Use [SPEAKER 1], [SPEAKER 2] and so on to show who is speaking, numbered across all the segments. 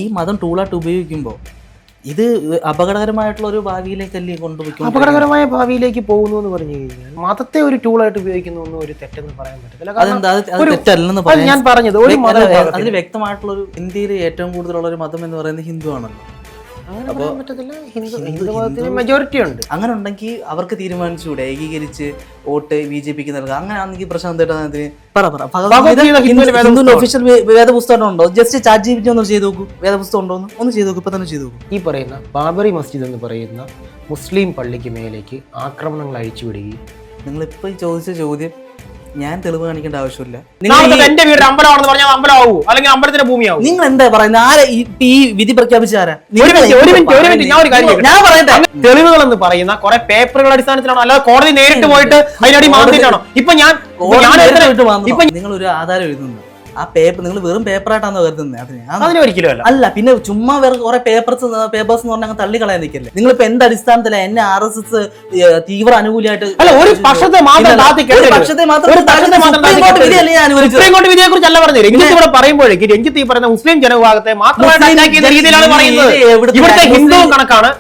[SPEAKER 1] ഈ മതം ടൂളായിട്ട് ഉപയോഗിക്കുമ്പോൾ ഇത് അപകടകരമായിട്ടുള്ള ഒരു ഭാവിയിലേക്കല്ലേ കൊണ്ടുപോയി
[SPEAKER 2] അപകടകരമായ ഭാവിയിലേക്ക് പോകുന്നു എന്ന് പറഞ്ഞു കഴിഞ്ഞാൽ മതത്തെ ഒരു ടൂളായിട്ട് ഉപയോഗിക്കുന്നു എന്നും ഒരു തെറ്റെന്ന് പറയാൻ പറ്റത്തില്ല.
[SPEAKER 1] തെറ്റല്ലെന്ന്
[SPEAKER 2] ഞാൻ പറഞ്ഞത് ഒരു
[SPEAKER 1] അതിന് വ്യക്തമായിട്ടുള്ള ഒരു ഇന്ത്യയിൽ ഏറ്റവും കൂടുതലുള്ള ഒരു മതം എന്ന് പറയുന്നത് ഹിന്ദു ആണല്ലോ.
[SPEAKER 2] മെജോറിറ്റി ഉണ്ട്.
[SPEAKER 1] അങ്ങനെ ഉണ്ടെങ്കിൽ അവർക്ക് തീരുമാനിച്ചുകൂടെ ഏകീകരിച്ച് വോട്ട് BJPക്ക് നൽകുക? അങ്ങനെ ആണെങ്കിൽ പ്രശാന്ത് ഒഫീഷ്യൽ വേദപുസ്തകം ഉണ്ടോ? ജസ്റ്റ് ChatGPT ഒന്ന് ചെയ്ത് നോക്കൂ, വേദപുസ്തകം ഉണ്ടോ ഒന്ന് ചെയ്ത് നോക്കൂ, ഇപ്പൊ തന്നെ ചെയ്ത് നോക്കൂ.
[SPEAKER 2] ഈ പറയുന്ന ബാബറി മസ്ജിദ് എന്ന് പറയുന്ന മുസ്ലിം പള്ളിക്ക് മേലേക്ക് ആക്രമണങ്ങൾ അഴിച്ചുവിടുകയും
[SPEAKER 1] നിങ്ങളിപ്പോ ചോദിച്ച ചോദ്യം ഞാൻ തെളിവ് കാണിക്കേണ്ട ആവശ്യമില്ല.
[SPEAKER 2] എന്റെ വീട് അമ്പലമാണെന്ന് പറഞ്ഞാൽ അമ്പലമാവൂ, അല്ലെങ്കിൽ അമ്പലത്തിന്റെ ഭൂമിയാവും.
[SPEAKER 1] നിങ്ങൾ എന്താ പറയുന്നത്? ആരാ ഈ വിധി പ്രഖ്യാപിച്ച ആരാ?
[SPEAKER 2] ഞാൻ പറയട്ടെ, തെളിവുകൾ എന്ന് പറയുന്ന കുറെ പേപ്പറുകൾ അടിസ്ഥാനത്തിലാണോ, അല്ലാതെ കോടതി നേരിട്ട് പോയിട്ട് അതിനടി മാറിയിട്ടാണോ? ഇപ്പൊ
[SPEAKER 1] നിങ്ങൾ ഒരു ആധാരം എഴുതുന്നു, ആ പേപ്പർ നിങ്ങൾ വെറും പേപ്പറായിട്ടാണോ കരുതുന്നത്?
[SPEAKER 2] അതിന് ഒരിക്കലും
[SPEAKER 1] അല്ല. പിന്നെ ചുമ്മാ വേറെ കുറെ പേപ്പേഴ്സ് എന്ന് പറഞ്ഞാൽ തള്ളിക്കളയാൻ നിൽക്കല്ലേ. നിങ്ങളിപ്പോ എന്ത് അടിസ്ഥാനത്തിലാണ് എന്നെ RSS തീവ്ര അനുകൂലമായിട്ട്
[SPEAKER 2] ഒരു പക്ഷത്തെ വിധിയെ കുറിച്ചല്ല പറഞ്ഞത്. രഞ്ജിത്ത് ഇവിടെ പറയുമ്പോഴേക്ക് രഞ്ജിത്ത് ഈ പറയുന്ന മുസ്ലിം ജനവിഭാഗത്തെ മാത്രമായിട്ട് രീതിയിലാണ് പറയുന്നത്. ഇവിടുത്തെ ഹിന്ദു കണക്കാണ്.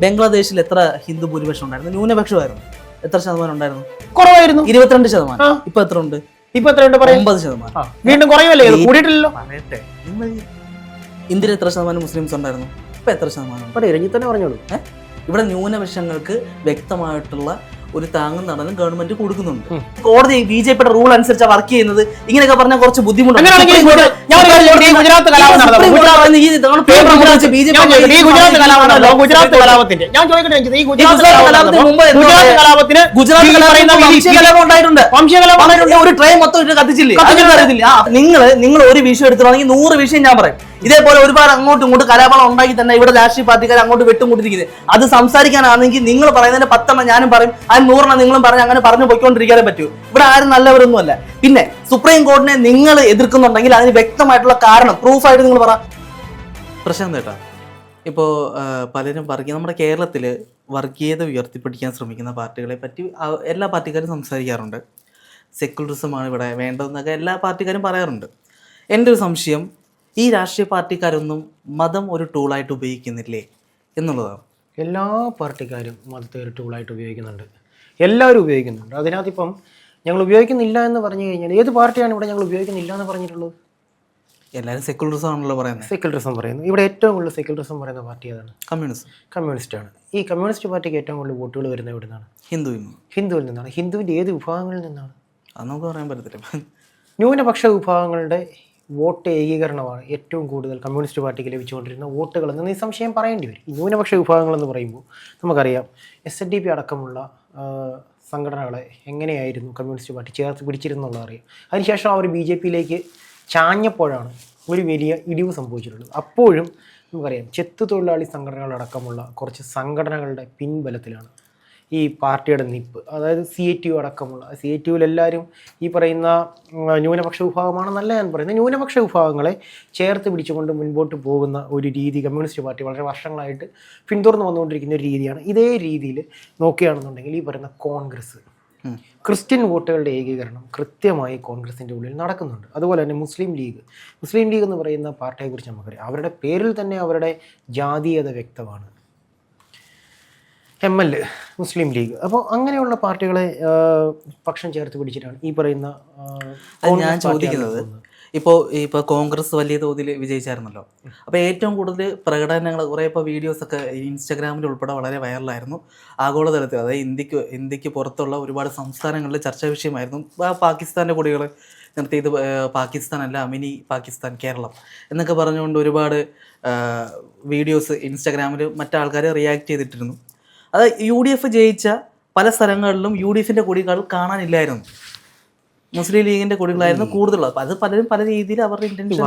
[SPEAKER 1] ബംഗ്ലാദേശിൽ എത്ര ഹിന്ദു ഭൂരിപക്ഷം ഉണ്ടായിരുന്നു? ന്യൂനപക്ഷമായിരുന്നു. എത്ര ശതമാനം ഉണ്ടായിരുന്നു?
[SPEAKER 2] കുറവായിരുന്നു,
[SPEAKER 1] 22%. ഇപ്പൊ എത്ര ഉണ്ട്?
[SPEAKER 2] ഇപ്പൊ എത്രയുണ്ട്?
[SPEAKER 1] 9%.
[SPEAKER 2] വീണ്ടും കുറയുമല്ലേ? കൂടിയിട്ടില്ലല്ലോ.
[SPEAKER 1] പറയട്ടെ, ഇന്ത്യയിൽ എത്ര ശതമാനം മുസ്ലിംസ് ഉണ്ടായിരുന്നു? ഇപ്പൊ എത്ര ശതമാനം?
[SPEAKER 2] രഞ്ജിത്ത് തന്നെ പറഞ്ഞോളൂ.
[SPEAKER 1] ഇവിടെ ന്യൂനപക്ഷങ്ങൾക്ക് വ്യക്തമായിട്ടുള്ള ഒരു താങ്ങും തണലും ഗവൺമെന്റ് കൊടുക്കുന്നുണ്ട്. കോടതി BJPയുടെ റൂൾ അനുസരിച്ച് വർക്ക് ചെയ്യുന്നത്. ഇങ്ങനെയൊക്കെ പറഞ്ഞാൽ കുറച്ച് ബുദ്ധിമുട്ടുണ്ട്. ഒരു ട്രെയിൻ മൊത്തം ഇട്ട് കത്തിച്ചില്ലേ? നിങ്ങൾ ഒരു വിഷയം എടുത്തിട്ടുണ്ടെങ്കിൽ 100 വിഷയം ഞാൻ പറയും. ഇതേപോലെ ഒരുപാട് അങ്ങോട്ടും ഇങ്ങോട്ടും കലാപം ഉണ്ടാക്കി തന്നെ ഇവിടെ രാഷ്ട്രീയ പാർട്ടിക്കാർ അങ്ങോട്ട് വെട്ടുമുട്ടിരിക്കുന്നത്. അത് സംസാരിക്കാനാണെങ്കിൽ നിങ്ങൾ പറയുന്നതിന്റെ 10 ഞാനും പറയും, അതിന് 100 നിങ്ങളും പറഞ്ഞ് അങ്ങനെ പറഞ്ഞു പോയിക്കൊണ്ടിരിക്കാനേ പറ്റൂ. ഇവിടെ ആരും നല്ലവരൊന്നുമല്ല. പിന്നെ സുപ്രീം കോടതിനെ നിങ്ങൾ എതിർക്കുന്നുണ്ടെങ്കിൽ അതിന് വ്യക്തമായിട്ടുള്ള കാരണം പ്രൂഫായിട്ട് നിങ്ങൾ പറ. പ്രശാന്ത് ഏട്ടാ, ഇപ്പോൾ പലരും നമ്മുടെ കേരളത്തിൽ വർഗീയത ഉയർത്തിപ്പിടിക്കാൻ ശ്രമിക്കുന്ന പാർട്ടികളെ പറ്റി എല്ലാ പാർട്ടിക്കാരും സംസാരിക്കാറുണ്ട്. സെക്യുലറിസമാണ് ഇവിടെ വേണ്ടതെന്നൊക്കെ എല്ലാ പാർട്ടിക്കാരും പറയാറുണ്ട്. എൻ്റെ ഒരു സംശയം, ഈ രാഷ്ട്രീയ പാർട്ടിക്കാരൊന്നും മതം ഒരു ടൂളായിട്ട് ഉപയോഗിക്കുന്നില്ലേ എന്നുള്ളതാണ്.
[SPEAKER 2] എല്ലാ പാർട്ടിക്കാരും മതത്തെ ഒരു ടൂളായിട്ട് ഉപയോഗിക്കുന്നുണ്ട്. എല്ലാവരും ഉപയോഗിക്കുന്നുണ്ട്. അതിനകത്തിപ്പം ഞങ്ങൾ ഉപയോഗിക്കുന്നില്ല എന്ന് പറഞ്ഞു കഴിഞ്ഞാൽ ഏത് പാർട്ടിയാണ് ഇവിടെ ഞങ്ങൾ ഉപയോഗിക്കുന്നില്ല എന്ന് പറഞ്ഞിട്ടുള്ളത്?
[SPEAKER 1] എല്ലാവരും സെക്യുലറിസം ആണല്ലോ പറയുന്നത്.
[SPEAKER 2] സെക്യുലറിസം പറയുന്നു. ഇവിടെ ഏറ്റവും കൂടുതൽ സെക്യുലറിസം പറയുന്ന പാർട്ടി ഏതാണ്?
[SPEAKER 1] കമ്മ്യൂണിസ്റ്റാണ്.
[SPEAKER 2] ഈ കമ്മ്യൂണിസ്റ്റ് പാർട്ടിക്ക് ഏറ്റവും കൂടുതൽ വോട്ടുകൾ വരുന്നത് എവിടെ നിന്നാണ്? ഹിന്ദുവിൽ നിന്നാണ്. ഹിന്ദുവിൻ്റെ ഏത് വിഭാഗങ്ങളിൽ നിന്നാണ്?
[SPEAKER 1] അത് നമുക്ക് പറയാൻ പറ്റത്തില്ല.
[SPEAKER 2] ന്യൂനപക്ഷ വിഭാഗങ്ങളുടെ വോട്ട് ഏകീകരണമാണ് ഏറ്റവും കൂടുതൽ കമ്മ്യൂണിസ്റ്റ് പാർട്ടിക്ക് ലഭിച്ചുകൊണ്ടിരുന്ന വോട്ടുകളെന്ന് നിസ്സംശയം പറയേണ്ടി വരും. ഈ ന്യൂനപക്ഷ വിഭാഗങ്ങളെന്ന് പറയുമ്പോൾ നമുക്കറിയാം SNDP അടക്കമുള്ള സംഘടനകളെ എങ്ങനെയായിരുന്നു കമ്മ്യൂണിസ്റ്റ് പാർട്ടി ചേർത്ത് പിടിച്ചിരുന്നുള്ളത് അറിയാം. അതിനുശേഷം അവർ BJPയിലേക്ക് ചാഞ്ഞപ്പോഴാണ് ഒരു വലിയ ഇടിവ് സംഭവിച്ചിട്ടുള്ളത്. അപ്പോഴും നമുക്കറിയാം ചെത്തു തൊഴിലാളി സംഘടനകളടക്കമുള്ള കുറച്ച് സംഘടനകളുടെ പിൻബലത്തിലാണ് ഈ പാർട്ടിയുടെ നിപ്പ്. അതായത് CATU അടക്കമുള്ള CATUവിലെല്ലാവരും ഈ പറയുന്ന ന്യൂനപക്ഷ വിഭാഗമാണെന്നല്ല ഞാൻ പറയുന്നത്. ന്യൂനപക്ഷ വിഭാഗങ്ങളെ ചേർത്ത് പിടിച്ചുകൊണ്ട് മുൻപോട്ട് പോകുന്ന ഒരു രീതി കമ്മ്യൂണിസ്റ്റ് പാർട്ടി വളരെ വർഷങ്ങളായിട്ട് പിന്തുടർന്ന് വന്നുകൊണ്ടിരിക്കുന്ന ഒരു രീതിയാണ്. ഇതേ രീതിയിൽ നോക്കുകയാണെന്നുണ്ടെങ്കിൽ ഈ പറയുന്ന കോൺഗ്രസ്, ക്രിസ്ത്യൻ വോട്ടുകളുടെ ഏകീകരണം കൃത്യമായി കോൺഗ്രസിൻ്റെ ഉള്ളിൽ നടക്കുന്നുണ്ട്. അതുപോലെ തന്നെ മുസ്ലിം ലീഗ് എന്ന് പറയുന്ന പാർട്ടിയെക്കുറിച്ച് നമുക്കറിയാം. അവരുടെ പേരിൽ തന്നെ അവരുടെ ജാതീയത വ്യക്തമാണ്. ML മുസ്ലിം ലീഗ്. അപ്പോൾ അങ്ങനെയുള്ള പാർട്ടികളെ പക്ഷം ചേർത്ത് പിടിച്ചിട്ടാണ് ഈ പറയുന്ന.
[SPEAKER 1] ഞാൻ ചോദിക്കുന്നത്, ഇപ്പോൾ കോൺഗ്രസ് വലിയ തോതിൽ വിജയിച്ചായിരുന്നല്ലോ. അപ്പോൾ ഏറ്റവും കൂടുതൽ പ്രകടനങ്ങൾ കുറേ ഇപ്പോൾ വീഡിയോസൊക്കെ ഇൻസ്റ്റാഗ്രാമിൽ ഉൾപ്പെടെ വളരെ വൈറലായിരുന്നു. ആഗോളതലത്തിൽ, അതായത് ഇന്ത്യക്ക് പുറത്തുള്ള ഒരുപാട് സംസ്ഥാനങ്ങളിൽ ചർച്ചാ വിഷയമായിരുന്നു. പാകിസ്ഥാൻ്റെ കൊടികൾ നിർത്തിയത് പാകിസ്ഥാനല്ല, മിനി പാകിസ്ഥാൻ കേരളം എന്നൊക്കെ പറഞ്ഞുകൊണ്ട് ഒരുപാട് വീഡിയോസ് ഇൻസ്റ്റാഗ്രാമിൽ മറ്റാൾക്കാർ റിയാക്ട് ചെയ്തിട്ടിരുന്നു. അത് UDF ജയിച്ച പല സ്ഥലങ്ങളിലും UDFിൻ്റെ കൊടികൾ കാണാനില്ലായിരുന്നു. മുസ്ലിം ലീഗിന്റെ കൊടികളായിരുന്നു കൂടുതലുള്ളത്. അത് പലരും പല രീതിയിൽ അവരുടെ ഇന്റൻഷൻ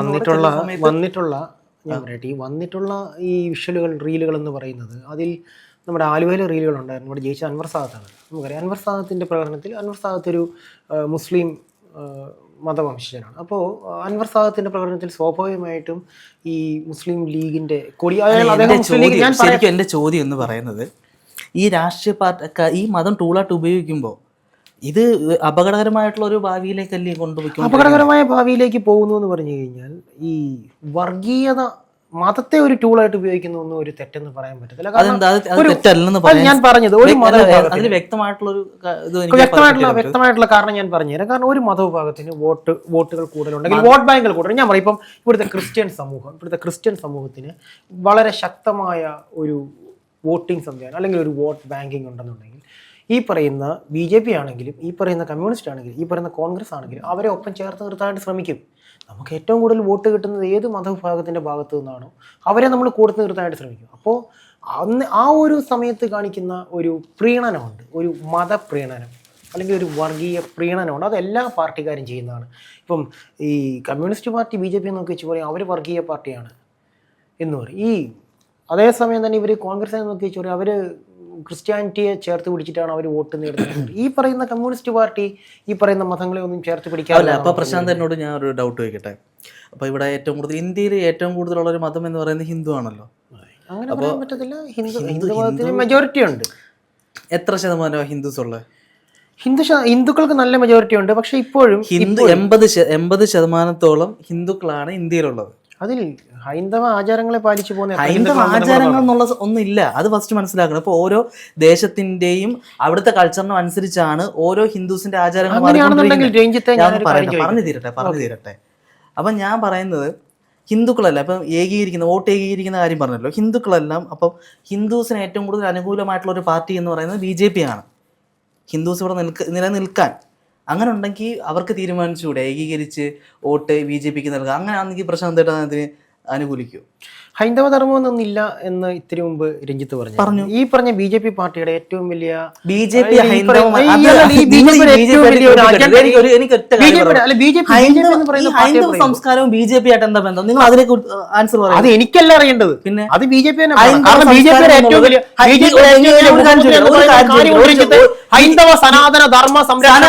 [SPEAKER 2] വന്നിട്ടുള്ള ഈ വിഷ്വലുകൾ, റീലുകൾ എന്ന് പറയുന്നത്, അതിൽ നമ്മുടെ ആലുവയിലെ റീലുകൾ ഉണ്ടായിരുന്നു. ഇവിടെ ജയിച്ച അൻവർ സാദത്താണ്. നമുക്കറിയാം അൻവർ സാദത്തിൻ്റെ പ്രകടനത്തിൽ അൻവർ സാദത്ത് ഒരു മുസ്ലിം മതവംശജനാണ്. അപ്പോൾ അൻവർ സാദത്തിൻ്റെ പ്രകടനത്തിൽ സ്വാഭാവികമായിട്ടും ഈ മുസ്ലിം ലീഗിൻ്റെ കൊടി.
[SPEAKER 1] ശരിക്കും എൻ്റെ ചോദ്യം എന്ന് പറയുന്നത്, ഈ രാഷ്ട്രീയ പാർട്ടി ഈ മതം ടൂളായിട്ട് ഉപയോഗിക്കുമ്പോൾ ഇത് അപകടകരമായിട്ടുള്ള ഒരു ഭാവിയിലേക്കല്ലേ കൊണ്ടുപോയി?
[SPEAKER 2] അപകടകരമായ ഭാവിയിലേക്ക് പോകുന്നു എന്ന് പറഞ്ഞു കഴിഞ്ഞാൽ ഈ വർഗീയത മതത്തെ ഒരു ടൂളായിട്ട് ഉപയോഗിക്കുന്നൊന്നും ഒരു തെറ്റെന്ന് പറയാൻ പറ്റത്തില്ല.
[SPEAKER 1] അതെന്താ അത് തെറ്റല്ലെന്ന്
[SPEAKER 2] ഞാൻ പറഞ്ഞത് ഒരു
[SPEAKER 1] അതിന് വ്യക്തമായിട്ടുള്ളൊരു
[SPEAKER 2] വ്യക്തമായിട്ടുള്ള കാരണം ഞാൻ പറഞ്ഞുതരാം. കാരണം ഒരു മതവിഭാഗത്തിന് വോട്ടുകൾ കൂടുതലുണ്ടെങ്കിൽ വോട്ട് ബാങ്കുകൾ കൂടുതൽ. ഞാൻ പറയും ഇപ്പം ഇവിടുത്തെ ക്രിസ്ത്യൻ സമൂഹത്തിന് വളരെ ശക്തമായ ഒരു വോട്ടിംഗ് സംവിധാനം അല്ലെങ്കിൽ ഒരു വോട്ട് ബാങ്കിങ് ഉണ്ടെന്നുണ്ടെങ്കിൽ ഈ പറയുന്ന BJP ആണെങ്കിലും ഈ പറയുന്ന കമ്മ്യൂണിസ്റ്റ് ആണെങ്കിലും ഈ പറയുന്ന കോൺഗ്രസ് ആണെങ്കിലും അവരെ ഒപ്പം ചേർത്ത് നിർത്താനായിട്ട് ശ്രമിക്കും. നമുക്ക് ഏറ്റവും കൂടുതൽ വോട്ട് കിട്ടുന്നത് ഏത് മതവിഭാഗത്തിൻ്റെ ഭാഗത്തു നിന്നാണോ അവരെ നമ്മൾ കൂടെ നിർത്താനായിട്ട് ശ്രമിക്കും. അപ്പോൾ അന്ന് ആ ഒരു സമയത്ത് കാണിക്കുന്ന ഒരു പ്രീണനമുണ്ട്, ഒരു മതപ്രീണനം അല്ലെങ്കിൽ ഒരു വർഗീയ പ്രീണനമുണ്ട്. അത് എല്ലാ പാർട്ടിക്കാരും ചെയ്യുന്നതാണ്. ഇപ്പം ഈ കമ്മ്യൂണിസ്റ്റ് പാർട്ടി BJP എന്നൊക്കെ വെച്ച് പറയും അവർ വർഗീയ പാർട്ടിയാണ് എന്ന് പറയും. ഈ അതേസമയം തന്നെ ഇവർ കോൺഗ്രസിനെ നോക്കി വെച്ച് പറയും അവർ ക്രിസ്ത്യാനിറ്റിയെ ചേർത്ത് പിടിച്ചിട്ടാണ് അവർ വോട്ട് നേടുന്നത്. ഈ പറയുന്ന കമ്മ്യൂണിസ്റ്റ് പാർട്ടി ഈ പറയുന്ന മതങ്ങളെ ഒന്നും ചേർത്ത് പിടിക്കാറില്ല.
[SPEAKER 1] അപ്പൊ പ്രശാന്ത് എന്നോട് ഞാൻ ഒരു ഡൗട്ട് ചോദിക്കട്ടെ. അപ്പൊ ഇവിടെ ഇന്ത്യയിൽ ഏറ്റവും കൂടുതലുള്ള ഒരു മതം എന്ന് പറയുന്നത് ഹിന്ദു ആണല്ലോ.
[SPEAKER 2] അങ്ങനെ പറയാൻ പറ്റത്തില്ല. ഹിന്ദു മതത്തിന് മെജോറിറ്റി ഉണ്ട്.
[SPEAKER 1] എത്ര ശതമാനമാണ് ഹിന്ദുസ് ഉള്ളത്?
[SPEAKER 2] ഹിന്ദുക്കൾക്ക് നല്ല മെജോറിറ്റി ഉണ്ട്. പക്ഷെ ഇപ്പോഴും
[SPEAKER 1] 80% ഹിന്ദുക്കളാണ് ഇന്ത്യയിലുള്ളത്.
[SPEAKER 2] അതിൽ ഹൈന്ദവ ആചാരങ്ങളെ പാലിച്ചു പോകുന്ന
[SPEAKER 1] ഹൈന്ദവ ആചാരങ്ങൾ എന്നുള്ള ഒന്നില്ല. അത് ഫസ്റ്റ് മനസ്സിലാക്കണം. ഇപ്പൊ ഓരോ ദേശത്തിന്റെയും അവിടുത്തെ കൾച്ചറിനും അനുസരിച്ചാണ് ഓരോ ഹിന്ദുസിന്റെ ആചാരങ്ങൾ പറഞ്ഞു തീരട്ടെ. അപ്പൊ ഞാൻ പറയുന്നത് ഹിന്ദുക്കളല്ല ഇപ്പം വോട്ട് ഏകീകരിക്കുന്ന കാര്യം പറഞ്ഞല്ലോ. ഹിന്ദുക്കളെല്ലാം അപ്പം ഹിന്ദുസിന് ഏറ്റവും കൂടുതൽ അനുകൂലമായിട്ടുള്ള ഒരു പാർട്ടി എന്ന് പറയുന്നത് BJP ആണ്. ഹിന്ദുസ് ഇവിടെ നിലനിൽക്കാൻ അങ്ങനെ ഉണ്ടെങ്കിൽ അവർക്ക് തീരുമാനിച്ചുകൂടെ ഏകീകരിച്ച് വോട്ട് BJPക്ക് നൽകുക? അങ്ങനെ ആണെങ്കിൽ പ്രശാന്ത് അതിന് അനുകൂലിക്കൂ?
[SPEAKER 2] ഹൈന്ദവ ധർമ്മം എന്നൊന്നില്ല എന്ന് ഇത്തിരി മുമ്പ് രഞ്ജിത്ത് പറഞ്ഞു. ഈ പറഞ്ഞ BJP പാർട്ടിയുടെ ഏറ്റവും വലിയ
[SPEAKER 1] സംസ്കാരവും BJP ആയിട്ട് എന്താ ബന്ധം? നിങ്ങൾ അതിലേക്ക് ആൻസർ പറയാം.
[SPEAKER 2] അത് എനിക്കല്ല അറിയേണ്ടത്. പിന്നെ അത് BJP ഹൈന്ദവ സനാതന ധർമ്മ സംരക്ഷണ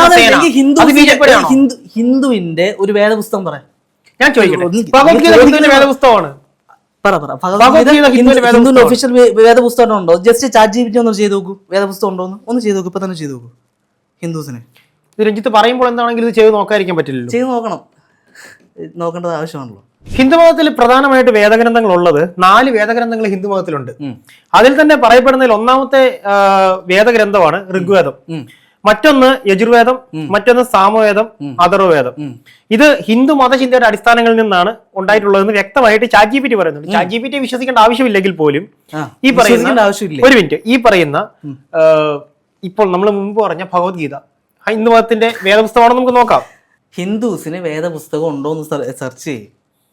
[SPEAKER 1] ഹിന്ദുവിന്റെ ഒരു വേദപുസ്തകം പറയാം.
[SPEAKER 2] ഞാൻ ചോദിക്കട്ടെ, ഭഗവത്ഗീത ഹിന്ദുവിന്റെ വേദപുസ്തകമാണ്.
[SPEAKER 1] ഹിന്ദുവിന്റെ ഒഫീഷ്യൽ വേദപുസ്തകം ഉണ്ടോ? ജസ്റ്റ് ChatGPT ഒന്ന് ചെയ്ത് നോക്കൂ, വേദപുസ്തകം ഉണ്ടോ ഒന്ന് ചെയ്ത് നോക്കൂ. ഇപ്പൊ തന്നെ ചെയ്ത് നോക്കൂ. ഹിന്ദുസിന്
[SPEAKER 2] രഞ്ജിത്ത് പറയുമ്പോൾ എന്താണെങ്കിലും ഇത് ചെയ്ത് നോക്കാതിരിക്കാൻ പറ്റില്ലല്ലോ.
[SPEAKER 1] ചെയ്ത് നോക്കേണ്ടത് ആവശ്യമാണല്ലോ.
[SPEAKER 2] ഹിന്ദുമതത്തിൽ പ്രധാനമായിട്ട് വേദഗ്രന്ഥങ്ങൾ ഉള്ളത് 4 വേദഗ്രന്ഥങ്ങൾ ഹിന്ദുമതത്തിലുണ്ട്. അതിൽ തന്നെ പറയപ്പെടുന്നതിൽ ഒന്നാമത്തെ വേദഗ്രന്ഥമാണ് ഋഗ്വേദം, മറ്റൊന്ന് യജുർവേദം, മറ്റൊന്ന് സാമവേദം, അഥർവവേദം. ഇത് ഹിന്ദു മതചിന്തയുടെ അടിസ്ഥാനങ്ങളിൽ നിന്നാണ് ഉണ്ടായിട്ടുള്ളതെന്ന് വ്യക്തമായിട്ട് ChatGPT പറയുന്നുണ്ട്. ChatGPT വിശ്വസിക്കേണ്ട ആവശ്യമില്ലെങ്കിൽ പോലും ഈ പറയുന്ന ഒരു മിനിറ്റ് ഈ പറയുന്ന ഇപ്പോൾ നമ്മൾ മുമ്പ് പറഞ്ഞ ഭഗവത്ഗീത ഹിന്ദു മതത്തിന്റെ വേദപുസ്തകമാണെന്ന് നമുക്ക് നോക്കാം.
[SPEAKER 1] ഹിന്ദുസിന് വേദപുസ്തകം ഉണ്ടോ എന്ന് സെർച്ച് ചെയ്യും.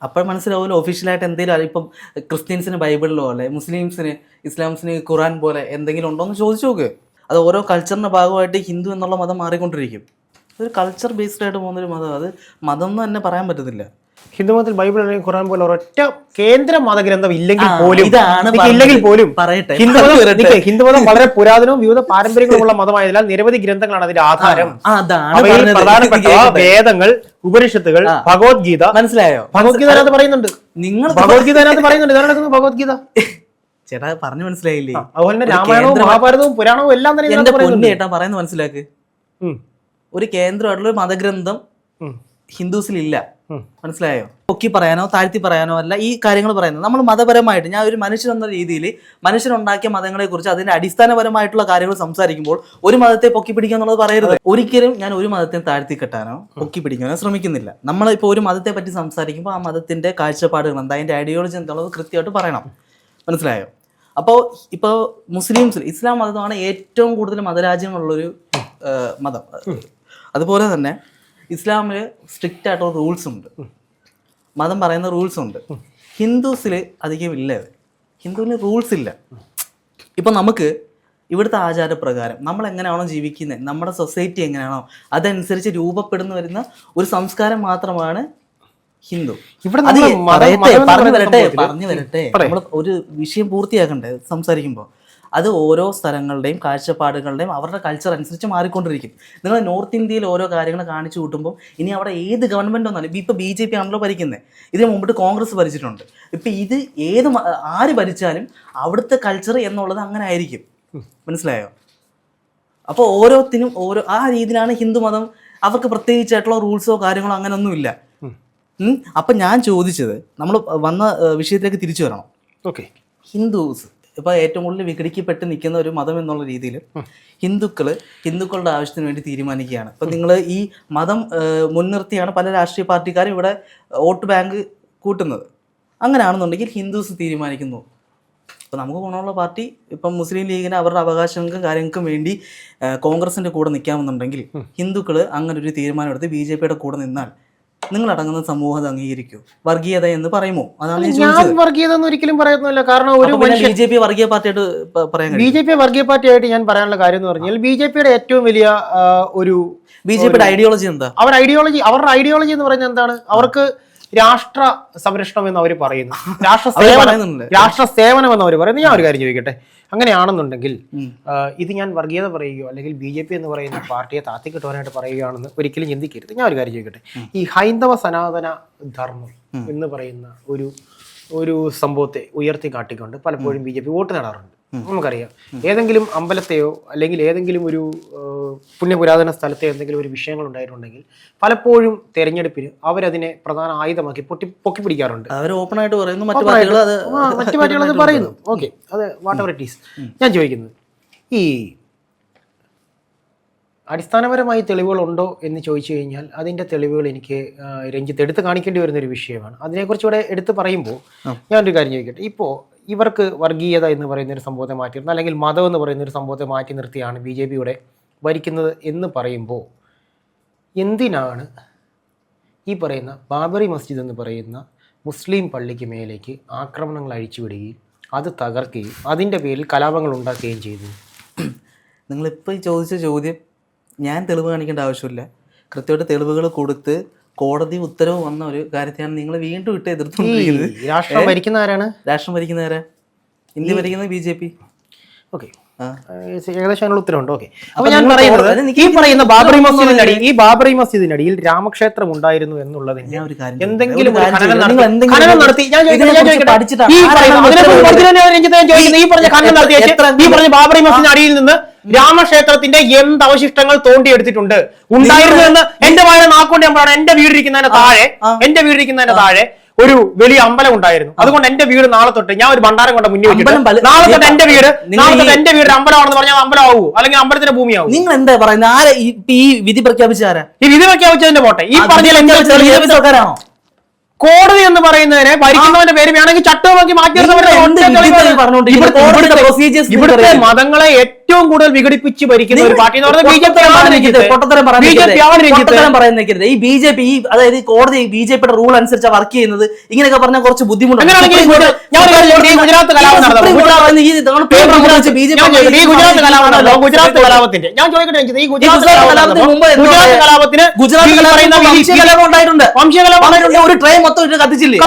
[SPEAKER 1] അപ്പോൾ മനസ്സിലാവുമല്ലോ ഒഫീഷ്യലായിട്ട് എന്തെങ്കിലും. ഇപ്പം ക്രിസ്ത്യൻസിന് ബൈബിളിലോ അല്ലെ മുസ്ലിംസിന് ഇസ്ലാംസിന് ഖുറാൻ പോലെ എന്തെങ്കിലും ഉണ്ടോ എന്ന് ചോദിച്ചു നോക്ക്. അത് ഓരോ കൾച്ചറിന്റെ ഭാഗമായിട്ട് ഹിന്ദു എന്നുള്ള മതം മാറിക്കൊണ്ടിരിക്കും. ഒരു കൾച്ചർ ബേസ്ഡ് ആയിട്ട് പോകുന്നൊരു മതം. അത് മതം എന്ന് തന്നെ പറയാൻ പറ്റത്തില്ല.
[SPEAKER 2] ഹിന്ദുമതത്തിൽ ബൈബിൾ അല്ലെങ്കിൽ ഖുറാൻ പോലെ ഒരൊറ്റ കേന്ദ്ര മതഗ്രന്ഥം ഇല്ലെങ്കിൽ പോലും
[SPEAKER 1] പറയട്ടെ,
[SPEAKER 2] ഹിന്ദുമതം വളരെ പുരാതനവും വിവിധ പാരമ്പര്യങ്ങളുമുള്ള മതമായതിനാൽ നിരവധി ഗ്രന്ഥങ്ങളാണ് അതിന്റെ ആധാരം. പ്രധാനപ്പെട്ട വേദങ്ങൾ, ഉപനിഷത്തുകൾ, ഭഗവത്ഗീത.
[SPEAKER 1] മനസ്സിലായോ?
[SPEAKER 2] ഭഗവത്ഗീത അതിനകത്ത് പറയുന്നുണ്ട്. ഇതാണ് ഭഗവത്ഗീത.
[SPEAKER 1] ചേട്ടാ പറഞ്ഞു മനസ്സിലായില്ലേ?
[SPEAKER 2] അതുപോലെ തന്നെ രാമായണവും മഹാഭാരതവും പുരാണവും എല്ലാം തന്നെ
[SPEAKER 1] എന്റെ പൊന്നു ചേട്ടാ പറയുന്നത് മനസ്സിലാക്ക്. ഒരു കേന്ദ്രമായിട്ടുള്ള മതഗ്രന്ഥം ഹിന്ദുസിലില്ല. മനസ്സിലായോ? പൊക്കി പറയാനോ താഴ്ത്തി പറയാനോ അല്ല ഈ കാര്യങ്ങൾ പറയുന്നത്. നമ്മൾ മതപരമായിട്ട് ഞാൻ ഒരു മനുഷ്യൻ എന്ന രീതിയിൽ മനുഷ്യനുണ്ടാക്കിയ മതങ്ങളെ കുറിച്ച് അതിന്റെ അടിസ്ഥാനപരമായിട്ടുള്ള കാര്യങ്ങൾ സംസാരിക്കുമ്പോൾ ഒരു മതത്തെ പൊക്കി പിടിക്കുക എന്നുള്ളത് പറയരുത്. ഒരിക്കലും ഞാൻ ഒരു മതത്തെ താഴ്ത്തി കെട്ടാനോ പൊക്കി പിടിക്കാനോ ശ്രമിക്കുന്നില്ല. നമ്മളിപ്പോൾ ഒരു മതത്തെ പറ്റി സംസാരിക്കുമ്പോൾ ആ മതത്തിന്റെ കാഴ്ചപ്പാടുകൾ എന്താ, അതിന്റെ ഐഡിയോളജി എന്താണത് കൃത്യമായിട്ട് പറയണം. മനസ്സിലായോ? അപ്പോൾ ഇപ്പോൾ മുസ്ലിംസിൽ ഇസ്ലാം മതമാണ് ഏറ്റവും കൂടുതൽ മതരാജ്യങ്ങളുള്ളൊരു മതം. അതുപോലെ തന്നെ ഇസ്ലാമിൽ സ്ട്രിക്റ്റ് ആയിട്ടുള്ള റൂൾസ് ഉണ്ട്, മതം പറയുന്ന റൂൾസ് ഉണ്ട്. ഹിന്ദുസിൽ അധികം ഇല്ല. ഹിന്ദുവിന് റൂൾസ് ഇല്ല. ഇപ്പം നമുക്ക് ഇവിടുത്തെ ആചാരപ്രകാരം നമ്മൾ എങ്ങനെയാണോ ജീവിക്കുന്നത്, നമ്മുടെ സൊസൈറ്റി എങ്ങനെയാണോ അതനുസരിച്ച് രൂപപ്പെടുന്നു വരുന്ന ഒരു സംസ്കാരം മാത്രമാണ് ഹിന്ദു. പറഞ്ഞു വരട്ടെ നമ്മൾ ഒരു വിഷയം പൂർത്തിയാക്കണ്ടേ സംസാരിക്കുമ്പോൾ. അത് ഓരോ സ്ഥലങ്ങളുടെയും കാഴ്ചപ്പാടുകളുടെയും അവരുടെ കൾച്ചർ അനുസരിച്ച് മാറിക്കൊണ്ടിരിക്കും. നിങ്ങൾ നോർത്ത് ഇന്ത്യയിൽ ഓരോ കാര്യങ്ങൾ കാണിച്ചു കൂട്ടുമ്പോൾ ഇനി അവിടെ ഏത് ഗവൺമെൻറ് ഒന്നാലും ഇപ്പോൾ BJP ആണല്ലോ ഭരിക്കുന്നത്. ഇതിന് മുമ്പിട്ട് കോൺഗ്രസ് ഭരിച്ചിട്ടുണ്ട്. ഇപ്പം ഇത് ആര് ഭരിച്ചാലും അവിടുത്തെ കൾച്ചർ എന്നുള്ളത് അങ്ങനെ ആയിരിക്കും. മനസ്സിലായോ? അപ്പോൾ ഓരോത്തിനും ആ രീതിയിലാണ് ഹിന്ദു മതം. അവർക്ക് പ്രത്യേകിച്ചായിട്ടുള്ള റൂൾസോ കാര്യങ്ങളോ അങ്ങനെയൊന്നുമില്ല. അപ്പൊ ഞാൻ ചോദിച്ചത്, നമ്മൾ വന്ന വിഷയത്തിലേക്ക് തിരിച്ചു വരണം.
[SPEAKER 2] ഓക്കെ,
[SPEAKER 1] ഹിന്ദുസ് ഇപ്പൊ ഏറ്റവും കൂടുതൽ വിഘടിക്കപ്പെട്ട് നിൽക്കുന്ന ഒരു മതം എന്നുള്ള രീതിയിൽ ഹിന്ദുക്കളുടെ ആവശ്യത്തിന് വേണ്ടി തീരുമാനിക്കുകയാണ്. ഇപ്പൊ നിങ്ങൾ ഈ മതം മുൻനിർത്തിയാണ് പല രാഷ്ട്രീയ പാർട്ടിക്കാരും ഇവിടെ വോട്ട് ബാങ്ക് കൂട്ടുന്നത്. അങ്ങനെയാണെന്നുണ്ടെങ്കിൽ ഹിന്ദുസ് തീരുമാനിക്കുന്നു. ഇപ്പം നമുക്ക് ഗുണമുള്ള പാർട്ടി ഇപ്പം മുസ്ലിം ലീഗിന് അവരുടെ അവകാശങ്ങൾക്കും കാര്യങ്ങൾക്കും വേണ്ടി കോൺഗ്രസിന്റെ കൂടെ നിൽക്കാമെന്നുണ്ടെങ്കിൽ ഹിന്ദുക്കൾ അങ്ങനെ ഒരു തീരുമാനം എടുത്ത് BJP കൂടെ നിന്നാൽ നിങ്ങളടങ്ങുന്ന സമൂഹം അത് അംഗീകരിക്കൂ? വർഗീയത എന്ന് പറയുമോ? അതാണ്
[SPEAKER 2] ഞാൻ വർഗീയത എന്ന് ഒരിക്കലും പറയുന്നില്ല. കാരണം ഒരു
[SPEAKER 1] BJP വർഗീയ പാർട്ടിയായിട്ട് പറയാൻ
[SPEAKER 2] BJP വർഗീയ പാർട്ടിയായിട്ട് ഞാൻ പറയാനുള്ള കാര്യം എന്ന് പറഞ്ഞാൽ BJPയുടെ ഏറ്റവും വലിയ ഒരു
[SPEAKER 1] BJPയുടെ ഐഡിയോളജി എന്താ?
[SPEAKER 2] അവരുടെ ഐഡിയോളജി എന്ന് പറയുന്നത് എന്താണ്? അവർക്ക് രാഷ്ട്ര സംരക്ഷണം എന്ന് അവർ പറയുന്നു, രാഷ്ട്ര സേവനം എന്ന് അവർ പറയുന്നത്. ഞാൻ ഒരു കാര്യം ചോദിക്കട്ടെ, അങ്ങനെയാണെന്നുണ്ടെങ്കിൽ ഇത് ഞാൻ വർഗീയത പറയുകയോ അല്ലെങ്കിൽ BJP എന്ന് പറയുന്ന പാർട്ടിയെ താത്തിക്കിട്ടുവാനായിട്ട് പറയുകയാണെന്ന് ഒരിക്കലും ചിന്തിക്കരുത്. ഞാൻ ഒരു കാര്യം ചോദിക്കട്ടെ, ഈ ഹൈന്ദവ സനാതന ധർമ്മം എന്ന് പറയുന്ന ഒരു സംഭവത്തെ ഉയർത്തി കാട്ടിക്കൊണ്ട് പലപ്പോഴും BJP വോട്ട് നേടാറുണ്ട്. നമുക്കറിയാം, ഏതെങ്കിലും അമ്പലത്തെയോ അല്ലെങ്കിൽ ഏതെങ്കിലും ഒരു പുണ്യപുരാതന സ്ഥലത്തെ എന്തെങ്കിലും ഒരു വിഷയങ്ങൾ ഉണ്ടായിട്ടുണ്ടെങ്കിൽ പലപ്പോഴും തെരഞ്ഞെടുപ്പിന് അവരതിനെ പ്രധാന ആയുധമാക്കി പൊക്കി പിടിക്കാറുണ്ട്.
[SPEAKER 1] അവർ ഓപ്പൺ ആയിട്ട് പറയുന്നു,
[SPEAKER 2] മറ്റു പാർട്ടികൾ അത് പറയുന്നു. ഓക്കെ, അത് വാട്ട് എവർ ഇറ്റ് ഈസ്. ഞാൻ ചോദിക്കുന്നത്, ഈ അടിസ്ഥാനപരമായി തെളിവുകളുണ്ടോ എന്ന് ചോദിച്ചു കഴിഞ്ഞാൽ അതിൻ്റെ തെളിവുകൾ എനിക്ക് രഞ്ജിത്ത് എടുത്ത് കാണിക്കേണ്ടി വരുന്നൊരു വിഷയമാണ്. അതിനെക്കുറിച്ച് ഇവിടെ എടുത്ത് പറയുമ്പോൾ ഞാനൊരു കാര്യം ചോദിക്കട്ടെ, ഇപ്പോൾ ഇവർക്ക് വർഗീയത എന്ന് പറയുന്ന ഒരു സംഭവത്തെ മാറ്റി നിർത്തുന്നത് അല്ലെങ്കിൽ മതം എന്ന് പറയുന്ന ഒരു സംഭവത്തെ മാറ്റി നിർത്തിയാണ് BJP ഇവിടെ ഭരിക്കുന്നത് എന്ന് പറയുമ്പോൾ എന്തിനാണ് ഈ പറയുന്ന ബാബറി മസ്ജിദ് എന്ന് പറയുന്ന മുസ്ലിം പള്ളിക്ക് മേലേക്ക് ആക്രമണങ്ങൾ അഴിച്ചുവിടുകയും അത് തകർക്കുകയും അതിൻ്റെ പേരിൽ കലാപങ്ങൾ ഉണ്ടാക്കുകയും ചെയ്തു?
[SPEAKER 1] നിങ്ങളിപ്പോൾ ചോദിച്ച ചോദ്യം ഞാൻ തെളിവ് കാണിക്കേണ്ട ആവശ്യമില്ല. കൃത്യമായിട്ട് തെളിവുകൾ കൊടുത്ത് കോടതി ഉത്തരവ് വന്ന ഒരു കാര്യത്തെയാണ് നിങ്ങൾ വീണ്ടും ഇട്ട് എതിർത്തുകൊണ്ടിരിക്കുന്നത്.
[SPEAKER 2] രാഷ്ട്രം ഭരിക്കുന്ന ആരാണ്?
[SPEAKER 1] രാഷ്ട്രം ഭരിക്കുന്ന ആരാ? ഇന്ത്യ ഭരിക്കുന്നത് BJP.
[SPEAKER 2] ഓക്കെ, ഏകദേശം അതിനുള്ള ഉത്തരവുണ്ട്. ഓക്കെ, അപ്പൊ ഞാൻ പറയുന്നത്, ഈ പറയുന്ന ബാബറി മസ്ജിദിനടിയിൽ രാമക്ഷേത്രം ഉണ്ടായിരുന്നു എന്നുള്ളതിന് എന്തെങ്കിലും ഖനനം നടത്തി ബാബറി മസ്ജിദിനടിയിൽ നിന്ന് രാമക്ഷേത്രത്തിന്റെ എന്ത് അവശിഷ്ടങ്ങൾ തോണ്ടിയെടുത്തിട്ടുണ്ട് ഉണ്ടായിരുന്നു എന്ന് എന്റെ വായ നാക്കൊണ്ട് ഞാൻ പറയണം. എന്റെ വീടിരിക്കുന്നതിന് താഴെ ഒരു വലിയ അമ്പലം ഉണ്ടായിരുന്നു. അതുകൊണ്ട് എന്റെ വീട് നാളെ തൊട്ട് ഞാൻ ഒരു ഭണ്ഡാരം കൊണ്ട് മുന്നിൽ വെച്ചിട്ട് നാളെ തൊട്ട് എന്റെ വീട് അമ്പലമാണെന്ന് പറഞ്ഞാൽ അമ്പലമാവൂ അല്ലെങ്കിൽ അമ്പലത്തിന്റെ ഭൂമിയാവും?
[SPEAKER 1] നിങ്ങൾ എന്താ പറയുന്നത്? ഈ വിധി പ്രഖ്യാപിച്ചാരാ?
[SPEAKER 2] ഈ വിധി പ്രഖ്യാപിച്ചതിന്റെ പോട്ടെ, ഈ പറഞ്ഞ സർക്കാരാണോ? കോടതി എന്ന് പറയുന്നതിനെ ഭരിക്കുന്നവന്റെ പേര് വേണമെങ്കിൽ ചട്ടമാക്കി മാറ്റി. ഇവിടുത്തെ മതങ്ങളെ ഏറ്റവും കൂടുതൽ വിഘടിപ്പിച്ച് ഭരിക്കുന്ന ഒരു പാർട്ടി എന്ന് പറയുന്നത്
[SPEAKER 1] BJP. ഈ BJP അതായത് കോടതി BJPയുടെ റൂൾ അനുസരിച്ച് വർക്ക് ചെയ്യുന്നത്. ഇങ്ങനെയൊക്കെ പറഞ്ഞാൽ കുറച്ച് ബുദ്ധിമുട്ടാണ്.
[SPEAKER 2] ഗുജറാത്ത് കലാപത്തിന്റെ ഞാൻ ചോദിക്കട്ടെ, ഈ ഗുജറാത്ത് കലാപത്തിന്
[SPEAKER 1] ഒരു ട്രെയിൻ കത്തിച്ചില്ലേ?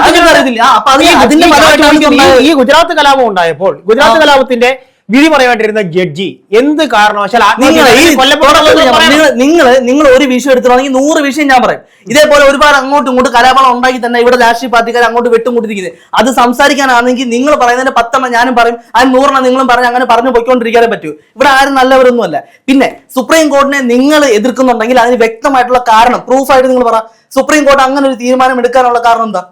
[SPEAKER 2] ഈ ഗുജറാത്ത് കലാപം ഉണ്ടായപ്പോൾ ഗുജറാത്ത് കലാപത്തിന്റെ വിധി പറയാണ്ടിരുന്ന ജഡ്ജി എന്ത് കാരണവശാൽ
[SPEAKER 1] നിങ്ങൾ ഒരു വിഷയം എടുത്തിട്ടുണ്ടെങ്കിൽ 100 വിഷയം ഞാൻ പറയും. ഇതേപോലെ ഒരുപാട് അങ്ങോട്ടും ഇങ്ങോട്ട് കലാപം ഉണ്ടാക്കി തന്നെ ഇവിടെ രാഷ്ട്രീയ പാർട്ടിക്കാർ അങ്ങോട്ട് വെട്ടുമുട്ടിരിക്കുന്നത്. അത് സംസാരിക്കാനാണെങ്കിൽ നിങ്ങൾ പറയുന്നതിന്റെ 10 ഞാനും പറയും, അതിന് 100 നിങ്ങളും പറഞ്ഞ് അങ്ങനെ പറഞ്ഞു പോയിക്കൊണ്ടിരിക്കാനേ പറ്റൂ. ഇവിടെ ആരും നല്ലവരൊന്നുമല്ല. പിന്നെ സുപ്രീം കോടതിനെ നിങ്ങൾ എതിർക്കുന്നുണ്ടെങ്കിൽ അതിന് വ്യക്തമായിട്ടുള്ള കാരണം പ്രൂഫായിട്ട് നിങ്ങൾ പറ. സുപ്രീം കോടതി അങ്ങനെ ഒരു തീരുമാനം എടുക്കാനുള്ള കാരണം എന്താ?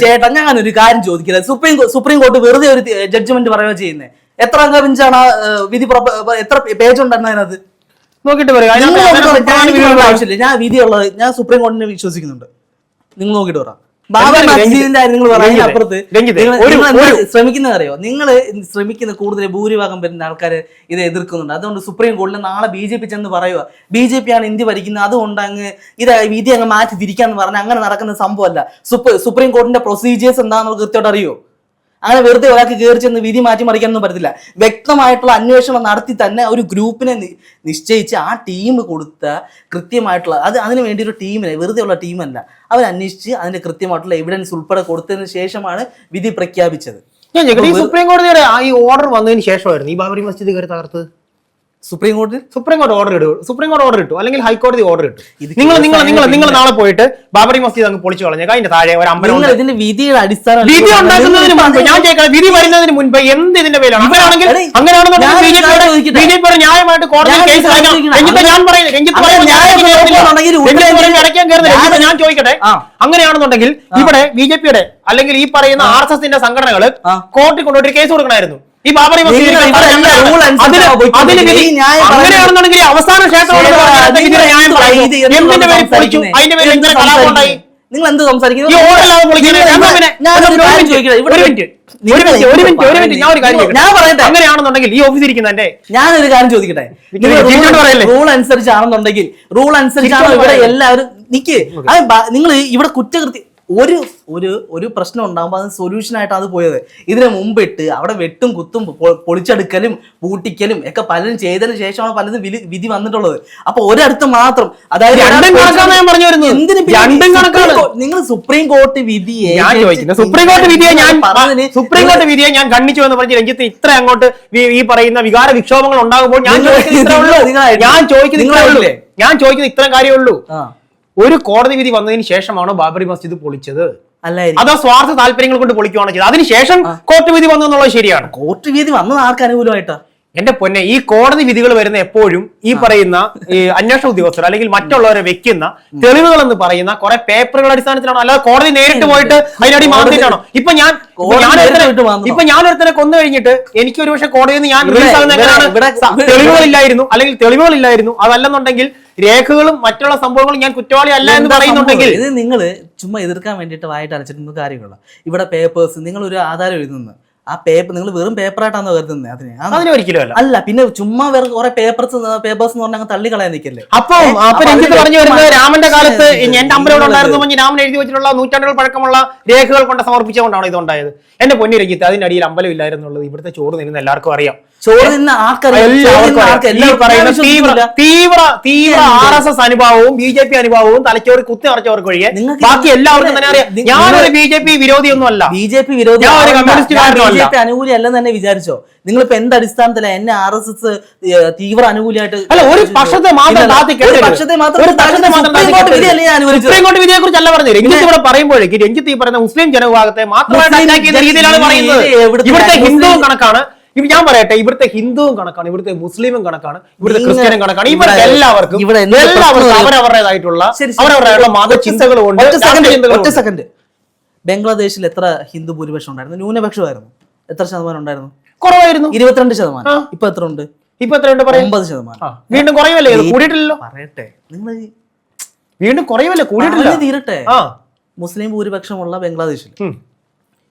[SPEAKER 1] ചേട്ടാ, ഞാനൊരു കാര്യം ചോദിക്കുന്നത്, സുപ്രീം കോടതി വെറുതെ ഒരു ജഡ്ജ്മെന്റ് പറയുകയോ ചെയ്യുന്നത്? എത്ര അംഗ ബെഞ്ചാണ് വിധി? എത്ര പേജ് ഉണ്ടെന്ന് അതിനകത്ത്
[SPEAKER 2] നോക്കിട്ട് പറയാം.
[SPEAKER 1] ആവശ്യമില്ല. ഞാൻ വിധിയുള്ളത്, ഞാൻ സുപ്രീം കോടതിനെ വിശ്വസിക്കുന്നുണ്ട്. നിങ്ങൾ നോക്കിട്ട് പറ. ബാബറി മസ്ജിദിന്റെ നിങ്ങൾ പറയുന്ന അപ്പുറത്ത് ശ്രമിക്കുന്നത് അറിയോ? നിങ്ങൾ ശ്രമിക്കുന്ന കൂടുതൽ ഭൂരിഭാഗം വരുന്ന ആൾക്കാര് ഇത് എതിർക്കുന്നുണ്ട്. അതുകൊണ്ട് സുപ്രീം കോടതിയിൽ നാളെ BJP ചെന്ന് പറയുക BJP ആണ് ഇന്ത്യ ഭരിക്കുന്നത്, അതുകൊണ്ട് അങ്ങ് ഇത് വിധി അങ്ങ് മാറ്റി തിരിക്കാന്ന് പറഞ്ഞാൽ അങ്ങനെ നടക്കുന്ന സംഭവമല്ല. സുപ്രീം കോടതിന്റെ പ്രൊസീജിയേഴ്സ് എന്താണെന്ന് കൃത്യമായിട്ട് അറിയോ? അങ്ങനെ വെറുതെ ഒരാൾക്ക് കയറി ചെന്ന് വിധി മാറ്റി മറിക്കാനൊന്നും പറ്റത്തില്ല. വ്യക്തമായിട്ടുള്ള അന്വേഷണം നടത്തി തന്നെ ഒരു ഗ്രൂപ്പിനെ നിശ്ചയിച്ച് ആ ടീം കൊടുത്ത കൃത്യമായിട്ടുള്ള അതിന് വേണ്ടി ഒരു ടീമിനെ, വെറുതെ ഉള്ള ടീമല്ല, അവർ അന്വേഷിച്ച് അതിന്റെ കൃത്യമായിട്ടുള്ള എവിഡൻസ് ഉൾപ്പെടെ കൊടുത്തതിന് ശേഷമാണ് വിധി പ്രഖ്യാപിച്ചത്.
[SPEAKER 2] സുപ്രീം കോടതിയുടെ ഈ ഓർഡർ വന്നതിന് ശേഷമായിരുന്നു ഈ ബാബറി മസ്ജിദ് കയറി തകർത്തത്.
[SPEAKER 1] സുപ്രീം കോടതി
[SPEAKER 2] സുപ്രീം കോടതി ഓർഡർ ഇട്ടു അല്ലെങ്കിൽ ഹൈക്കോടതി ഓർഡർ ഇട്ടു.
[SPEAKER 1] ഇത്
[SPEAKER 2] നിങ്ങൾ നാളെ പോയിട്ട് ബാബറി മസ്ജിദ് അങ്ങ് പൊളിച്ചു കളഞ്ഞേക്കാം. അതിന്റെ താഴെ ഒരു അമ്പലം.
[SPEAKER 1] ഇതിന്റെ വിധിയുടെ അടിസ്ഥാനം
[SPEAKER 2] വിധി ഉണ്ടാക്കുന്നതിന് മുൻപ് ഞാൻ ചോദിക്കണം, വിധി വരുന്നതിന് മുൻപ് എന്ത് ഇതിന്റെ പേരാണ്? അങ്ങനെയാണെന്നുണ്ടെങ്കിൽ ബി ജെ പി ന്യായമായിട്ട് കോടതിയിൽ കേസ് ഞാൻ ചോദിക്കട്ടെ, അങ്ങനെയാണെന്നുണ്ടെങ്കിൽ ഇവിടെ ബി ജെ പിയുടെ അല്ലെങ്കിൽ ഈ പറയുന്ന RSSന്റെ സംഘടനകള് കോർട്ടിൽ കൊണ്ടുപോയി കേസ് കൊടുക്കണമായിരുന്നു. ഈ ബാബറി മസ്ജിദ് അങ്ങനെയാണെന്നുണ്ടെങ്കിൽ അവസാന ക്ഷേത്രം
[SPEAKER 1] നിങ്ങൾ എന്ത് സംസാരിക്കുന്നു?
[SPEAKER 2] അങ്ങനെയാണെന്നുണ്ടെങ്കിൽ ഈ ഓഫീസിൽ ഇരിക്കുന്നതിന്റെ
[SPEAKER 1] ഞാനൊരു കാര്യം ചോദിക്കട്ടെ, റൂൾ അനുസരിച്ചാണെന്നുണ്ടെങ്കിൽ റൂൾ അനുസരിച്ചാണ് ഇവിടെ എല്ലാവരും നിക്ക്. നിങ്ങൾ ഇവിടെ കുറ്റകൃത്യം ഒരു പ്രശ്നം ഉണ്ടാകുമ്പോൾ അത് സൊല്യൂഷൻ ആയിട്ടാണ് അത് പോയത്. ഇതിന് മുമ്പിട്ട് അവിടെ വെട്ടും കുത്തും പൊളിച്ചെടുക്കലും പൂട്ടിക്കലും ഒക്കെ പലരും ചെയ്തതിനു ശേഷമാണ് പലതും വിധി വന്നിട്ടുള്ളത്. അപ്പൊ ഒരിടത്ത് മാത്രം, അതായത് നിങ്ങൾ സുപ്രീം കോടതി വിധിയെ
[SPEAKER 2] ഞാൻ ഖണ്ഡിച്ചു എന്ന് പറഞ്ഞ് രഞ്ജിത്ത് ഇത്ര അങ്ങോട്ട് ഈ പറയുന്ന വികാര വിക്ഷോഭങ്ങൾ ഉണ്ടാകുമ്പോൾ ഞാൻ ചോദിക്കുന്ന ഇത്രയും കാര്യമുള്ളൂ. ഒരു കോടതി വിധി വന്നതിന് ശേഷമാണോ ബാബറി മസ്ജിദ് പൊളിച്ചത്? അതോ സ്വാർത്ഥ താല്പര്യങ്ങൾ കൊണ്ട് പൊളിക്കുകയാണോ ചെയ്തത്? അതിനുശേഷം കോർട്ട് വിധി വന്നു എന്നുള്ളത് ശരിയാണ്.
[SPEAKER 1] കോർട്ട് വിധി വന്നത് ആർക്ക് അനുകൂലമായിട്ടാ?
[SPEAKER 2] എന്റെ പൊന്നെ, ഈ കോടതി വിധികൾ വരുന്ന എപ്പോഴും ഈ പറയുന്ന ഈ അന്വേഷണ ഉദ്യോഗസ്ഥർ അല്ലെങ്കിൽ മറ്റുള്ളവരെ വെക്കുന്ന തെളിവുകൾ എന്ന് പറയുന്ന കുറെ പേപ്പറുകളുടെ അടിസ്ഥാനത്തിലാണോ, അല്ലാതെ കോടതി നേരിട്ട് പോയിട്ട് അതിനടി മാറിയിട്ടാണോ? ഇപ്പൊ ഞാനൊരുത്തനെ കൊന്നു കഴിഞ്ഞിട്ട് എനിക്ക് ഒരു പക്ഷെ കോടതിയിൽ നിന്ന് ഞാൻ റിലീസ് ആകുന്ന എങ്ങനെയാണ്? തെളിവുകളില്ലായിരുന്നു. അതല്ലെന്നുണ്ടെങ്കിൽ രേഖകളും മറ്റുള്ള സംഭവങ്ങളും ഞാൻ കുറ്റവാളി അല്ല എന്ന് പറയുന്നുണ്ടെങ്കിൽ
[SPEAKER 1] ഇത് നിങ്ങൾ ചുമ്മാ എതിർക്കാൻ വേണ്ടിയിട്ട് വായിട്ട് അടച്ചിട്ടുള്ള കാര്യങ്ങള. ഇവിടെ പേപ്പേഴ്സ് നിങ്ങൾ ഒരു ആധാരം എഴുതുന്നു, ആ പേപ്പർ നിങ്ങൾ വെറും പേപ്പറായിട്ടാണോ കരുതുന്നത്?
[SPEAKER 2] അതിന് ഒരിക്കലും
[SPEAKER 1] അല്ല. പിന്നെ ചുമ്മാ വേറെ കുറെ പേപ്പേഴ്സ് എന്ന് പറഞ്ഞാൽ തള്ളിക്കളയാൻ നിൽക്കല്ലേ?
[SPEAKER 2] അപ്പൊ എനിക്ക് പറഞ്ഞു വരുന്നത് രാമന്റെ കാലത്ത് എന്റെ അമ്പലം ഉണ്ടായിരുന്നു രാമൻ എഴുതി വെച്ചിട്ടുള്ള നൂറ്റാണ്ടുകൾ പഴക്കമുള്ള രേഖകൾ കൊണ്ട് സമർപ്പിച്ചുകൊണ്ടാണ് ഇതുണ്ടായത്. എന്റെ പൊന്നി രഞ്ജിത്ത്, അതിനടിയിൽ അമ്പലം ഇല്ലായിരുന്നുള്ളത് ഇവിടുത്തെ ചോറ് നിന്ന എല്ലാവർക്കും അറിയാം. തീവ്ര RSS അനുഭവവും BJP അനുഭവവും തലച്ചോറി കുത്തി നിറച്ചവർക്ക് ഒഴികെ ബാക്കി എല്ലാവർക്കും തന്നെ അറിയാം. ഞാനൊരു BJP വിരോധിയൊന്നും അല്ല.
[SPEAKER 1] BJP അനുകൂലി അല്ലെന്ന് തന്നെ വിചാരിച്ചോ? നിങ്ങളിപ്പോ എന്ത് അടിസ്ഥാനത്തില എന്നെ RSS തീവ്ര അനുകൂലിയായിട്ട്?
[SPEAKER 2] അല്ല, ഒരു പക്ഷത്തെ മാത്രം സുപ്രീം കോടതി വിധിയെ കുറിച്ചല്ല പറഞ്ഞത്. രഞ്ജിത്ത് ഇവിടെ പറയുമ്പോഴേക്ക് രഞ്ജിത്ത് ഈ പറയുന്ന മുസ്ലിം ജനവിഭാഗത്തെ മാത്രമായിട്ട് രീതിയിലാണ് പറയുന്നത്. ഇവിടുത്തെ ഹിന്ദുവും കണക്കാണ്. ഞാൻ പറയട്ടെ, ഇവിടുത്തെ ഹിന്ദുവും കണക്കാണ്, ഇവിടുത്തെ മുസ്ലിമും കണക്കാണ്, ഇവിടുത്തെ ക്രിസ്ത്യനും കണക്കാണ്. ഇവർക്ക് എല്ലാവർക്കും അവരവരുടേതായിട്ടുള്ള മതചിന്തകൾ കൊണ്ട്.
[SPEAKER 1] ഒറ്റ സെക്കൻഡ്, ബംഗ്ലാദേശിൽ എത്ര ഹിന്ദു ഭൂരിപക്ഷം ഉണ്ടായിരുന്നു? ന്യൂനപക്ഷമായിരുന്നു. എത്ര ശതമാനം ഉണ്ടായിരുന്നു?
[SPEAKER 2] കുറവായിരുന്നു,
[SPEAKER 1] 22%. ഇപ്പൊ എത്ര ഉണ്ട്? 9%.
[SPEAKER 2] വീണ്ടും കുറയുമല്ലേ? കൂടിയിട്ടില്ലല്ലോ.
[SPEAKER 1] പറയട്ടെ, നിങ്ങൾ
[SPEAKER 2] വീണ്ടും കുറയുമല്ലേ? കൂടിയിട്ടില്ല.
[SPEAKER 1] തീരട്ടെ. മുസ്ലിം ഭൂരിപക്ഷമുള്ള ബംഗ്ലാദേശിൽ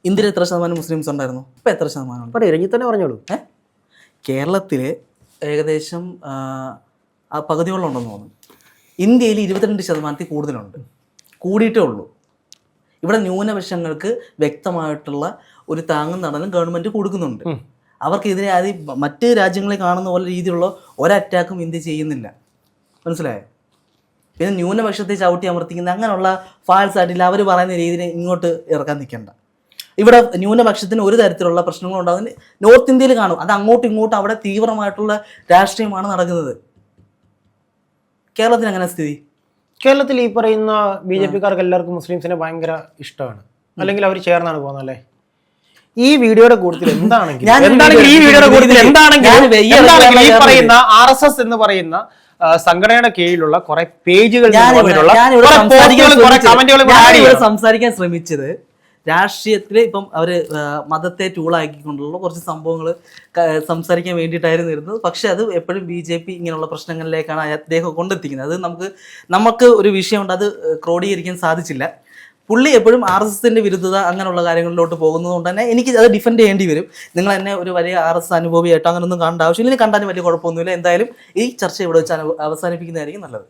[SPEAKER 1] ഇന്ത്യയിൽ എത്ര ശതമാനം മുസ്ലിംസ് ഉണ്ടായിരുന്നു? ഇപ്പൊ എത്ര ശതമാനം?
[SPEAKER 2] രഞ്ജിത്ത് തന്നെ പറഞ്ഞോളൂ.
[SPEAKER 1] കേരളത്തില് ഏകദേശം പകുതിയോളം ഉണ്ടെന്ന് തോന്നുന്നു. ഇന്ത്യയിൽ 22% കൂടുതലുണ്ട്. കൂടിയിട്ടേ ഉള്ളൂ. ഇവിടെ ന്യൂനപക്ഷങ്ങൾക്ക് വ്യക്തമായിട്ടുള്ള ഒരു താങ്ങും തണലും ഗവൺമെന്റ് കൊടുക്കുന്നുണ്ട്. അവർക്കെതിരെ മറ്റ് രാജ്യങ്ങളെ കാണുന്ന പോലെ രീതിയിലുള്ള ഒരറ്റാക്കും ഇന്ത്യ ചെയ്യുന്നില്ല. മനസ്സിലായോ? പിന്നെ ന്യൂനപക്ഷത്തെ ചവിട്ടി അമർത്തിക്കുന്ന അങ്ങനെയുള്ള ഫാൾസ് ആയിട്ടില്ല അവർ പറയുന്ന രീതിയിൽ ഇങ്ങോട്ട് ഇറക്കാൻ നിൽക്കണ്ട. ഇവിടെ ന്യൂനപക്ഷത്തിന് ഒരു തരത്തിലുള്ള പ്രശ്നങ്ങൾ ഉണ്ടാകുന്നത് നോർത്ത് ഇന്ത്യയിൽ കാണും. അത് അങ്ങോട്ടും ഇങ്ങോട്ടും അവിടെ തീവ്രമായിട്ടുള്ള രാഷ്ട്രീയമാണ് നടക്കുന്നത്. കേരളത്തിൽ അങ്ങനെ സ്ഥിതി?
[SPEAKER 2] കേരളത്തിൽ ഈ പറയുന്ന BJP-ക്കാർക്ക് എല്ലാവർക്കും മുസ്ലിംസിനെ ഭയങ്കര ഇഷ്ടമാണ്, അല്ലെങ്കിൽ അവർ ചേർന്നാണ് പോകുന്നത് അല്ലേ? ഈ വീഡിയോയുടെ കൂട്ടത്തിൽ എന്താണെങ്കിൽ ഈ പറയുന്ന RSS എന്ന് പറയുന്ന സംഘടനയുടെ കീഴിലുള്ള കുറെ പേജുകൾ
[SPEAKER 1] സംസാരിക്കാൻ ശ്രമിച്ചത് രാഷ്ട്രീയത്തിൽ ഇപ്പം അവര് മതത്തെ ടൂളാക്കിക്കൊണ്ടുള്ള കുറച്ച് സംഭവങ്ങൾ സംസാരിക്കാൻ വേണ്ടിയിട്ടായിരുന്നു ഇരുന്നത്. പക്ഷെ അത് എപ്പോഴും BJP ഇങ്ങനെയുള്ള പ്രശ്നങ്ങളിലേക്കാണ് അദ്ദേഹം കൊണ്ടെത്തിക്കുന്നത്. അത് നമുക്ക് ഒരു വിഷയമുണ്ട്, അത് ക്രോഡീകരിക്കാൻ സാധിച്ചില്ല. പുള്ളി എപ്പോഴും RSSന്റെ വിരുദ്ധത അങ്ങനെയുള്ള കാര്യങ്ങളിലോട്ട് പോകുന്നത് കൊണ്ട് തന്നെ എനിക്ക് അത് ഡിഫെൻഡ് ചെയ്യേണ്ടി വരും. നിങ്ങൾ എന്നെ ഒരു വലിയ RSS അനുഭവിയായിട്ടോ അങ്ങനെയൊന്നും കാണേണ്ട ആവശ്യമില്ല. ഇനി കണ്ടാലും വലിയ കുഴപ്പമൊന്നുമില്ല. എന്തായാലും ഈ ചർച്ച ഇവിടെ വെച്ച് അവസാനിപ്പിക്കുന്നതായിരിക്കും നല്ലത്.